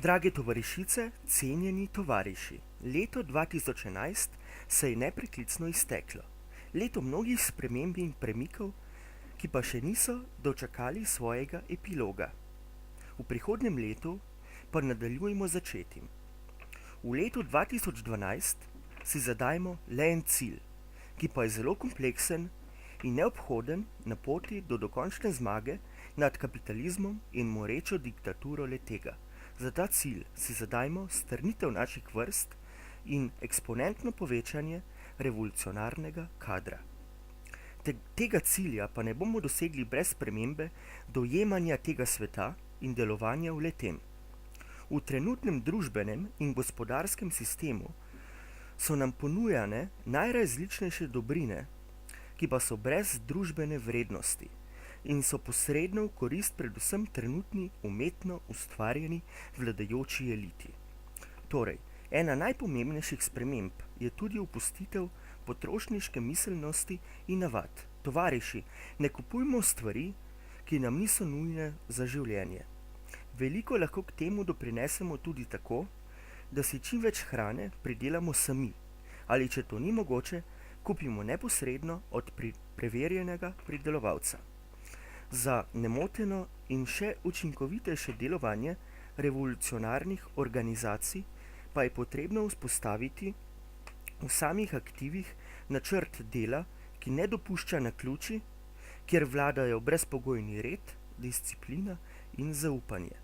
Drage tovarišice, cenjeni tovariši, leto 2011 se je nepreklicno izteklo. Leto mnogih sprememb in premikov, ki pa še niso dočakali svojega epiloga. V prihodnjem letu pa nadaljujemo začetim. V letu 2012 si zadajmo le en cilj, ki pa je zelo kompleksen in neobhoden na poti do dokončne zmage nad kapitalizmom in morečo diktaturo le-tega. Za ta cilj si zadajmo strnitev naših vrst in eksponentno povečanje revolucionarnega kadra. Tega cilja pa ne bomo dosegli brez spremembe dojemanja tega sveta in delovanja v le-tem. V trenutnem družbenem in gospodarskem sistemu so nam ponujane najrazličnejše dobrine, ki pa so brez družbene vrednosti in so posredno v korist predvsem trenutni umetno ustvarjeni vladajoči eliti. Torej, ena najpomembnejših sprememb je tudi opustitev potrošniške miselnosti in navad. Tovariši, ne kupujmo stvari, ki nam niso nujne za življenje. Veliko lahko k temu doprinesemo tudi tako, da si čim več hrane pridelamo sami, ali če to ni mogoče, kupimo neposredno od preverjenega pridelovalca. Za nemoteno in še učinkovitejše delovanje revolucionarnih organizacij pa je potrebno vzpostaviti v samih aktivih načrt dela, ki ne dopušča naključij, kjer vladajo brezpogojni red, disciplina in zaupanje.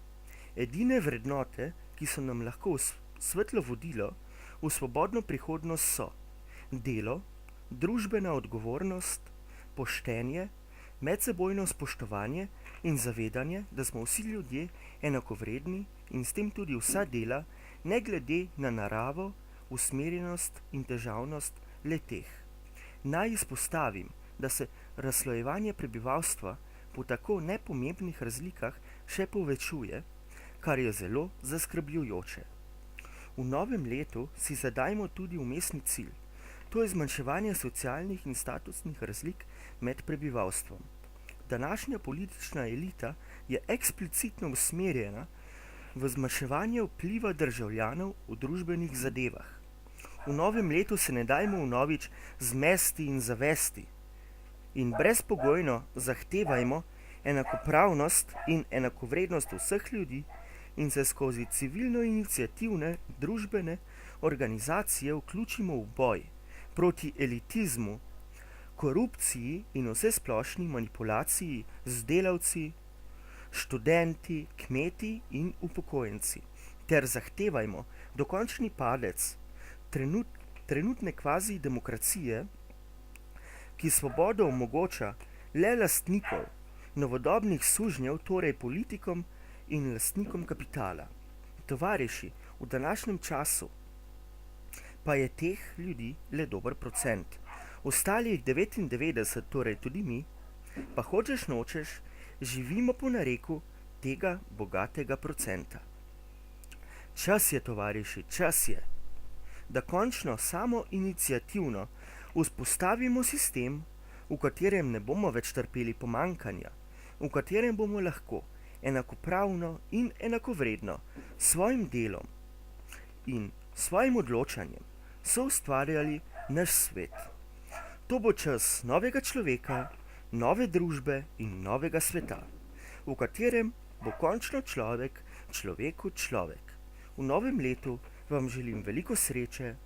Edine vrednote, ki so nam lahko svetlo vodilo v svobodno prihodnost so delo, družbena odgovornost, poštenje, medsebojno spoštovanje in zavedanje, da smo vsi ljudje enakovredni in s tem tudi vsa dela, ne glede na naravo, usmerjenost in težavnost le-teh. Naj izpostavim, da se razslojevanje prebivalstva po tako nepomembnih razlikah še povečuje, kar je zelo zaskrbljujoče. V novem letu si zadajmo tudi vmesni cilj. To je zmanjševanje socialnih in statusnih razlik med prebivalstvom. Današnja politična elita je eksplicitno usmerjena v zmanjševanje vpliva državljanov v družbenih zadevah. V novem letu se ne dajmo vnovič zmesti in zavesti in brezpogojno zahtevajmo enakopravnost in enakovrednost vseh ljudi in se skozi civilno-iniciativne družbene organizacije vključimo v boj proti elitizmu, korupciji in vsesplošni manipulaciji z delavci, študenti, kmeti in upokojenci, ter zahtevajmo dokončni padec trenutne kvazi demokracije, ki svobodo omogoča le lastnikov novodobnih sužnjev, torej politikom in lastnikom kapitala. Tovariši, v današnjem času pa je teh ljudi le dober procent. Ostalih 99, torej tudi mi, pa hočeš nočeš, živimo po nareku tega bogatega procenta. Čas je, tovariši, čas je, da končno samo iniciativno vzpostavimo sistem, v katerem ne bomo več trpeli pomanjkanja, v katerem bomo lahko enakopravno in enakovredno svojim delom in svojim odločanjem soustvarjali naš svet. To bo čas novega človeka, nove družbe in novega sveta, v katerem bo končno človek človeku človek. V novem letu vam želim veliko sreče,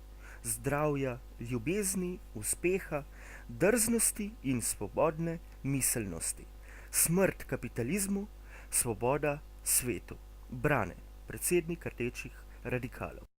zdravja, ljubezni, uspeha, drznosti in svobodne miselnosti. Smrt kapitalizmu, svoboda svetu. Brane, predsednik Rdečih radikalov.